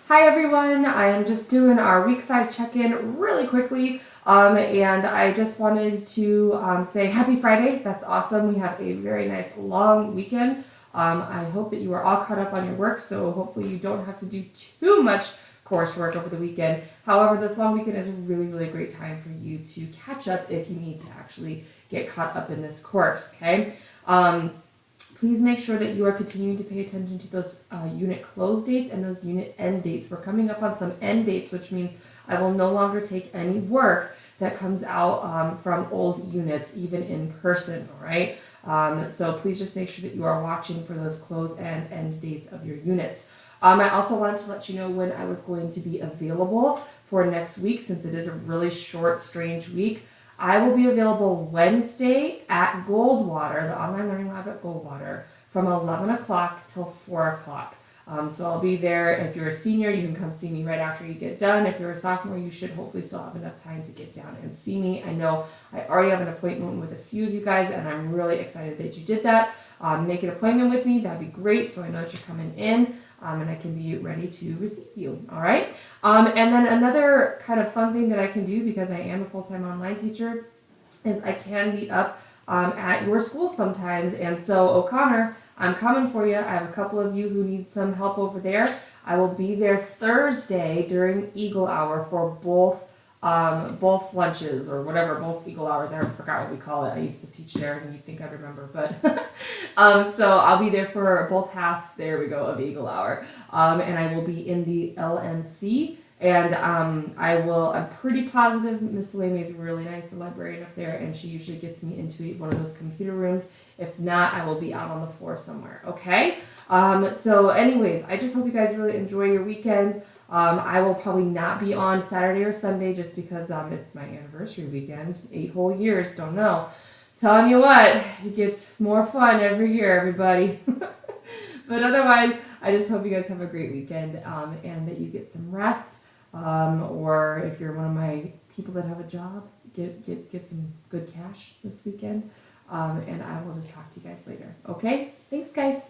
Hi everyone, I am just doing our week 5 check-in really quickly, and I just wanted to say happy Friday. That's awesome. We have a very nice long weekend. I hope that you are all caught up on your work, so hopefully you don't have to do too much coursework over the weekend. However, this long weekend is a really great time for you to catch up if you need to actually get caught up in this course, okay? Please make sure that you are continuing to pay attention to those unit close dates and those unit end dates. We're coming up on some end dates, which means I will no longer take any work that comes out from old units, even in person, all right? So please just make sure that you are watching for those close and end dates of your units. I also wanted to let you know when I was going to be available for next week, since it is a really short, strange week. I will be available Wednesday at Goldwater, the online learning lab at Goldwater, from 11 o'clock till 4 o'clock. So I'll be there. If you're a senior, you can come see me right after you get done. If you're a sophomore, you should hopefully still have enough time to get down and see me. I know I already have an appointment with a few of you guys, and I'm really excited that you did that. Make an appointment with me. That'd be great, so I know that you're coming in, and I can be ready to receive you. All right? And then another kind of fun thing that I can do, because I am a full-time online teacher, is I can meet up at your school sometimes. And so O'Connor, I'm coming for you. I have a couple of you who need some help over there. I will be there Thursday during Eagle Hour for both lunches or whatever, both Eagle Hours. I forgot what we call it. I used to teach there, and you'd think I'd remember, but so I'll be there for both halves. There we go, of Eagle Hour, and I will be in the LNC. And I'm pretty positive Miss Lamy is really nice, the librarian up there, and she usually gets me into one of those computer rooms. If not, I will be out on the floor somewhere, okay? So anyways, I just hope you guys really enjoy your weekend. I will probably not be on Saturday or Sunday just because it's my anniversary weekend. 8 whole years, don't know. Telling you what, it gets more fun every year, everybody. But otherwise, I just hope you guys have a great weekend and that you get some rest. Or if you're one of my people that have a job, get some good cash this weekend. And I will just talk to you guys later. Okay? Thanks, guys.